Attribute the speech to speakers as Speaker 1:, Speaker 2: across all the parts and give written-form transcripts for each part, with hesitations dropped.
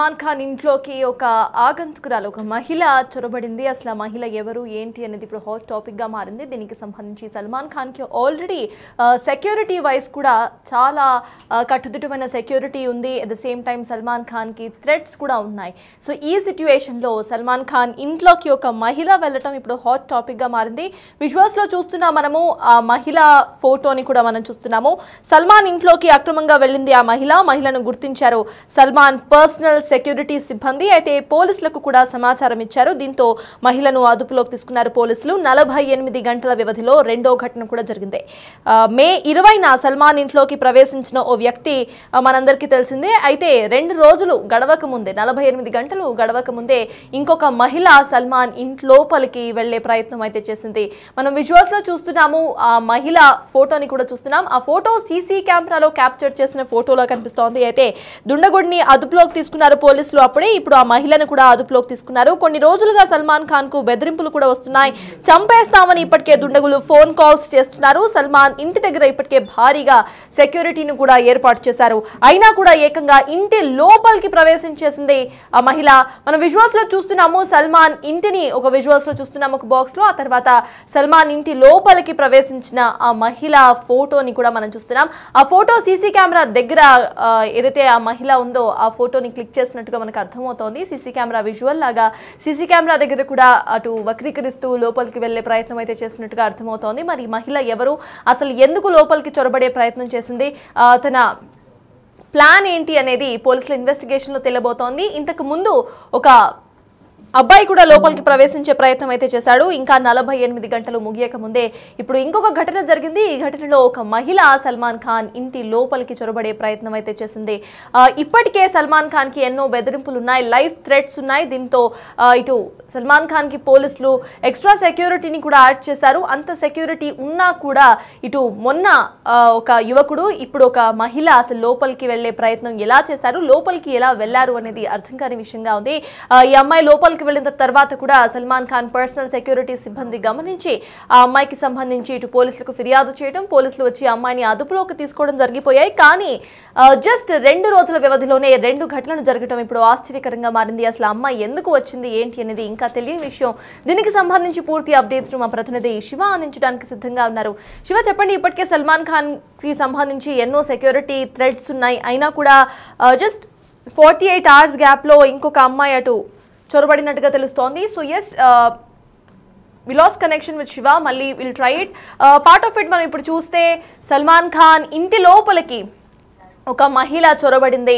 Speaker 1: సల్మాన్ ఖాన్ ఇంట్లోకి ఒక ఆగంతుకురాలు ఒక మహిళ చొరబడింది. అసలు ఆ మహిళ ఎవరు ఏంటి అనేది ఇప్పుడు హాట్ టాపిక్ గా మారింది. దీనికి సంబంధించి సల్మాన్ ఖాన్ కి ఆల్రెడీ సెక్యూరిటీ వైస్ కూడా చాలా కట్టుదిట్టమైన సెక్యూరిటీ ఉంది. At the same time Salman Khan కి థ్రెట్స్ కూడా ఉన్నాయి. సో ఈ సిచ్యువేషన్ లో సల్మాన్ ఖాన్ ఇంట్లోకి ఒక మహిళ వెళ్ళటం ఇప్పుడు హాట్ టాపిక్ గా మారింది. విజువల్స్ లో చూస్తున్నా మనము ఆ మహిళ ఫోటోని కూడా మనం చూస్తున్నాము. సల్మాన్ ఇంట్లోకి అక్రమంగా వెళ్ళింది ఆ మహిళను గుర్తించారు సల్మాన్ పర్సనల్ సెక్యూరిటీ సిబ్బంది. అయితే పోలీసులకు కూడా సమాచారం ఇచ్చారు. దీంతో మహిళను అదుపులోకి తీసుకున్నారు పోలీసులు. 48 గంటల వ్యవధిలో రెండో ఘటన కూడా జరిగింది. మే 20న సల్మాన్ ఇంట్లోకి ప్రవేశించిన ఓ వ్యక్తి మనందరికీ తెలిసిందే. అయితే 2 రోజులు గడవక ముందే 48 గంటలు గడవక ముందే ఇంకొక మహిళ సల్మాన్ ఇంట్లోపలికి వెళ్లే ప్రయత్నం అయితే చేసింది. మనం విజువల్స్ లో చూస్తున్నాము. ఆ మహిళ ఫోటోని కూడా చూస్తున్నాం. ఆ ఫోటో సీసీ కెమెరాలో క్యాప్చర్ చేసిన ఫోటోలో కనిపిస్తోంది. అయితే దుండగుడిని అదుపులోకి తీసుకున్నారు పోలీసులు. అప్పుడే ఇప్పుడు ఆ మహిళను కూడా అదుపులోకి తీసుకున్నారు. కొన్ని రోజులుగా సల్మాన్ ఖాన్ కు బెదిరింపులు కూడా వస్తున్నాయి. చంపేస్తామని ఇప్పటికే దుండగులు ఫోన్ కాల్స్ చేస్తున్నారు. సల్మాన్ ఇంటి దగ్గర ఇప్పటికే భారీగా సెక్యూరిటీని కూడా ఏర్పాటు చేశారు. అయినా కూడా ఏకంగా ఇంటి లోపలికి ప్రవేశించేసింది ఆ మహిళ. మనం విజువల్స్ లో చూస్తున్నాము. సల్మాన్ ఇంటిని ఒక విజువల్స్ లో చూస్తున్నాము ఒక బాక్స్ లో. ఆ తర్వాత సల్మాన్ ఇంటి లోపలికి ప్రవేశించిన ఆ మహిళ ఫోటోని కూడా మనం చూస్తున్నాం. ఆ ఫోటో సీసీ కెమెరా దగ్గర ఏదైతే ఆ మహిళ ఉందో ఆ ఫోటోని క్లిక్ చేసినట్టుగా మనకు అర్థమవుతోంది. సీసీ కెమెరా విజువల్ లాగా సీసీ కెమెరా దగ్గర కూడా అటు వక్రీకరిస్తూ లోపలికి వెళ్లే ప్రయత్నం అయితే చేసినట్టుగా అర్థమవుతోంది. మరి మహిళ ఎవరు, అసలు ఎందుకు లోపలికి చొరబడే ప్రయత్నం చేసింది, తన ప్లాన్ ఏంటి అనేది పోలీసుల ఇన్వెస్టిగేషన్ లో తెలియబోతోంది. ఇంతకు ముందు ఒక అబ్బాయి కూడా లోపలికి ప్రవేశించే ప్రయత్నం అయితే చేశాడు. ఇంకా 48 గంటలు ముగియక ముందే ఇప్పుడు ఇంకొక ఘటన జరిగింది. ఈ ఘటనలో ఒక మహిళ సల్మాన్ ఖాన్ ఇంటి లోపలికి చొరబడే ప్రయత్నం అయితే చేసింది. ఇప్పటికే సల్మాన్ ఖాన్ కి ఎన్నో బెదిరింపులు ఉన్నాయి, లైఫ్ థ్రెట్స్ ఉన్నాయి. దీంతో ఇటు సల్మాన్ ఖాన్ కి పోలీసులు ఎక్స్ట్రా సెక్యూరిటీని కూడా యాడ్ చేశారు. అంత సెక్యూరిటీ ఉన్నా కూడా ఇటు మొన్న ఒక యువకుడు, ఇప్పుడు ఒక మహిళ అసలు లోపలికి వెళ్లే ప్రయత్నం ఎలా చేశారు, లోపలికి ఎలా వెళ్లారు అనేది అర్థం కాని విషయంగా ఉంది. ఈ అమ్మాయి లోపలికి వెళ్ళిన తర్వాత కూడా సల్మాన్ ఖాన్ పర్సనల్ సెక్యూరిటీ సిబ్బంది గమనించి ఆ అమ్మాయికి సంబంధించి ఇటు పోలీసులకు ఫిర్యాదు చేయడం, పోలీసులు వచ్చి అమ్మాయిని అదుపులోకి తీసుకోవడం జరిగిపోయాయి. కానీ జస్ట్ 2 రోజుల వ్యవధిలోనే 2 ఘటనలు జరగడం ఇప్పుడు ఆశ్చర్యకరంగా మారింది. అసలు అమ్మాయి ఎందుకు వచ్చింది ఏంటి అనేది ఇంకా తెలియని విషయం. దీనికి సంబంధించి పూర్తి అప్డేట్స్ మా ప్రతినిధి శివ అందించడానికి సిద్ధంగా ఉన్నారు. శివ, చెప్పండి. ఇప్పటికే సల్మాన్ ఖాన్ కి సంబంధించి ఎన్నో సెక్యూరిటీ థ్రెట్స్ ఉన్నాయి. అయినా కూడా జస్ట్ 48 hours గ్యాప్ లో ఇంకొక అమ్మాయి అటు చొరబడినట్టుగా తెలుస్తోంది. So yes, we lost connection with Shiva. మళ్ళీ will try it. Part of it మనం ఇప్పుడు చూస్తే సల్మాన్ ఖాన్ ఇంటి లోపలికి ఒక మహిళ చొరబడింది.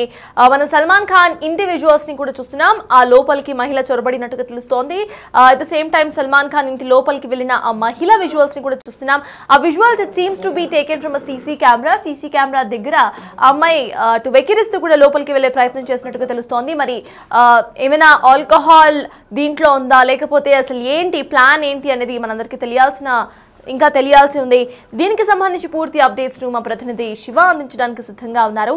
Speaker 1: మనం సల్మాన్ ఖాన్ ఇంటి విజువల్స్ ని కూడా చూస్తున్నాం. ఆ లోపలికి మహిళ చొరబడినట్టుగా తెలుస్తోంది. At the same time Salman Khan ఇంటి లోపలికి వెళ్ళిన ఆ మహిళ విజువల్స్ ని కూడా చూస్తున్నాం. ఆ visuals it seems to be taken from CC camera. CC camera దగ్గర అమ్మాయి అటు వెకిరిస్తూ కూడా లోపలికి వెళ్లే ప్రయత్నం చేసినట్టుగా తెలుస్తోంది. మరి ఏమైనా ఆల్కహాల్ దీంట్లో ఉందా, లేకపోతే అసలు ఏంటి ప్లాన్ ఏంటి అనేది మనందరికీ తెలియాల్సి ఉంది. దీనికి సంబంధించి పూర్తి అప్డేట్స్ మా ప్రతినిధి శివ అందించడానికి సిద్ధంగా ఉన్నారు.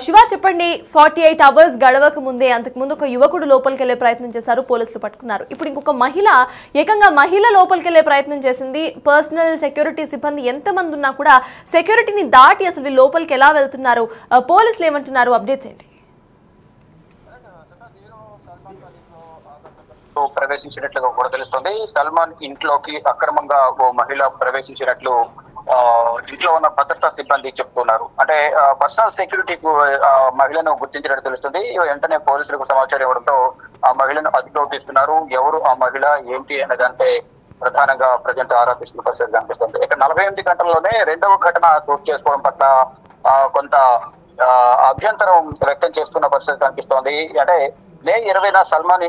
Speaker 1: శివ, చెప్పండి. 48 hours గడవక ముందే అంతకుముందు ఒక యువకుడు లోపలికి వెళ్లే ప్రయత్నం చేశారు, పోలీసులు పట్టుకున్నారు. ఇప్పుడు ఇంకొక ఏకంగా మహిళ లోపలికి వెళ్లే ప్రయత్నం చేసింది. పర్సనల్ సెక్యూరిటీ సిబ్బంది ఎంతమంది ఉన్నా కూడా సెక్యూరిటీని దాటి అసలు లోపలికి ఎలా వెళ్తున్నారు, పోలీసులు ఏమంటున్నారు, అప్డేట్స్ ఏంటి?
Speaker 2: ప్రవేశించినట్లుగా కూడా తెలుస్తుంది. సల్మాన్ ఇంట్లోకి అక్రమంగా ఓ మహిళ ప్రవేశించినట్లు ఇంట్లో ఉన్న భద్రతా సిబ్బంది చెప్తున్నారు. అంటే పర్సనల్ సెక్యూరిటీకు మహిళను గుర్తించినట్టు తెలుస్తుంది. వెంటనే పోలీసులకు సమాచారం ఇవ్వడంతో ఆ మహిళను అదుపులోకి తీసుకున్నారు. ఎవరు ఆ మహిళ ఏంటి అనే దానిపై ప్రధానంగా ప్రజెంట్ ఆరాధిస్తున్న పరిస్థితి కనిపిస్తుంది. ఇక 48 గంటల్లోనే రెండవ ఘటన చోటు చేసుకోవడం పట్ల కొంత అభ్యంతరం వ్యక్తం చేస్తున్న పరిస్థితి కనిపిస్తోంది. అంటే మే 20న సల్మాన్ ఖాన్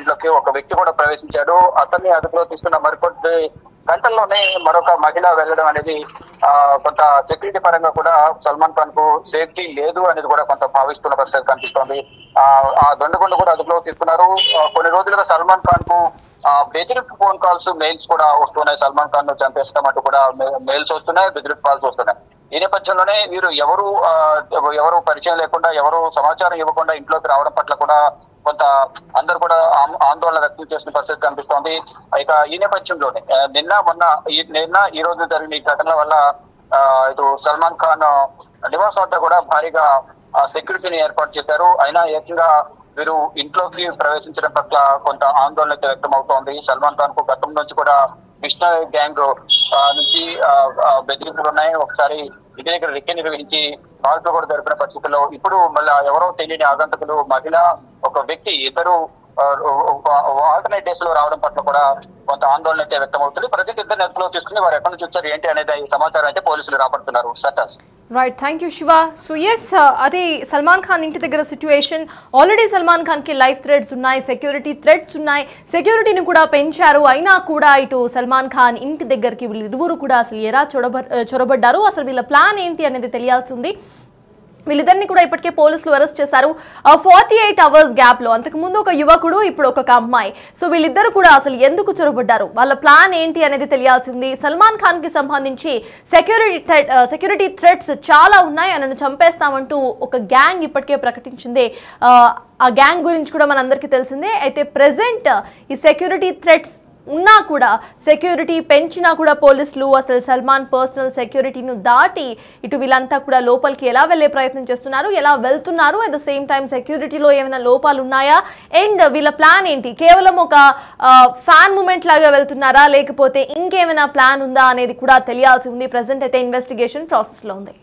Speaker 2: ఇంట్లోకి ఒక వ్యక్తి కూడా ప్రవేశించాడు. అతన్ని అదుపులో తీసుకున్న మరికొద్ది గంటల్లోనే మరొక మహిళ వెళ్ళడం అనేది కొంత సెక్యూరిటీ పరంగా కూడా సల్మాన్ ఖాన్ కు సేఫ్టీ లేదు అనేది కూడా కొంత భావిస్తున్న పరిస్థితి కనిపిస్తోంది. ఆ దొండగుండు కూడా అదుపులో తీసుకున్నారు. కొన్ని రోజులుగా సల్మాన్ ఖాన్ కు బెదిరింపు ఫోన్ కాల్స్, మెయిల్స్ కూడా వస్తున్నాయి. సల్మాన్ ఖాన్ ను చంపేస్తామంటూ కూడా మెయిల్స్ వస్తున్నాయి, బెదిరింపు కాల్స్ వస్తున్నాయి. ఈ నేపథ్యంలోనే వీరు ఎవరు పరిచయం లేకుండా, ఎవరు సమాచారం ఇవ్వకుండా ఇంట్లోకి రావడం పట్ల కూడా కొంత అందరూ కూడా ఆందోళన వ్యక్తం చేసిన పరిస్థితి కనిపిస్తోంది. ఇక ఈ నేపథ్యంలోనే నిన్న ఈ రోజు జరిగిన ఈ ఘటనల వల్ల ఇటు సల్మాన్ ఖాన్ నివాసం వద్ద కూడా భారీగా ఆ సెక్యూరిటీని ఏర్పాటు చేశారు. అయినా ఏకంగా వీరు ఇంట్లోకి ప్రవేశించడం పట్ల కొంత ఆందోళన అయితే వ్యక్తం అవుతోంది. సల్మాన్ ఖాన్ కు గతం నుంచి కూడా కృష్ణ గ్యాంగ్ నుంచి బెదిరింపులు ఉన్నాయి. ఒకసారి ఇంటి దగ్గర రిక్కి నిర్వహించి కాల్పులు కూడా జరిపిన పరిస్థితుల్లో ఇప్పుడు మళ్ళీ ఎవరో తెలియని ఆగంతకులు మహిళ ఒక వ్యక్తి ఇద్దరు ఆల్టర్నేట్ డేస్ లో రావడం పట్ల కూడా కొంత ఆందోళన అయితే వ్యక్తం అవుతుంది. ప్రజెంట్ ఇద్దరు నెత్తులో తీసుకుని వారు ఎక్కడి నుంచి వచ్చారు ఏంటి అనేది సమాచారం అయితే పోలీసులు రాబడుతున్నారు. సటాస్
Speaker 1: right, thank you Shiva. So yes, అది సల్మాన్ ఖాన్ ఇంటి దగ్గర సిచ్యువేషన్. ఆల్రెడీ సల్మాన్ ఖాన్కి లైఫ్ థ్రెట్స్ ఉన్నాయి, సెక్యూరిటీ థ్రెట్స్ ఉన్నాయి, సెక్యూరిటీని కూడా పెంచారు. అయినా కూడా ఇటు సల్మాన్ ఖాన్ ఇంటి దగ్గరికి వీళ్ళిరువురు కూడా అసలు ఎలా చొరబడ్డారు, అసలు వీళ్ళ ప్లాన్ ఏంటి అనేది తెలియాల్సి ఉంది. వీళ్ళిద్దరిని కూడా ఇప్పటికే పోలీసులు అరెస్ట్ చేశారు 48 అవర్స్ గ్యాప్లో. అంతకుముందు ఒక యువకుడు, ఇప్పుడు ఒక అమ్మాయి. సో వీళ్ళిద్దరు కూడా అసలు ఎందుకు చొరబడ్డారు, వాళ్ళ ప్లాన్ ఏంటి అనేది తెలియాల్సి ఉంది. సల్మాన్ ఖాన్కి సంబంధించి సెక్యూరిటీ థ్రెట్స్ చాలా ఉన్నాయి, ఆయనను చంపేస్తామంటూ ఒక గ్యాంగ్ ఇప్పటికే ప్రకటించింది. ఆ గ్యాంగ్ గురించి కూడా మనందరికీ తెలిసిందే. అయితే ప్రెజెంట్ ఈ సెక్యూరిటీ థ్రెట్స్ ఉన్నా కూడా, సెక్యూరిటీ పెంచినా కూడా పోలీసులు అసలు సల్మాన్ పర్సనల్ సెక్యూరిటీను దాటి ఇటు వీళ్ళంతా కూడా లోపలికి ఎలా వెళ్ళే ప్రయత్నం చేస్తున్నారు, ఎలా వెళ్తున్నారు, అట్ ద సేమ్ టైం సెక్యూరిటీలో ఏమైనా లోపాలు ఉన్నాయా, అండ్ వీళ్ళ ప్లాన్ ఏంటి, కేవలం ఒక ఫ్యాన్ మూమెంట్ లాగా వెళ్తున్నారా లేకపోతే ఇంకేమైనా ప్లాన్ ఉందా అనేది కూడా తెలియాల్సి ఉంది. ప్రెసెంట్ అయితే ఇన్వెస్టిగేషన్ ప్రాసెస్లో ఉంది.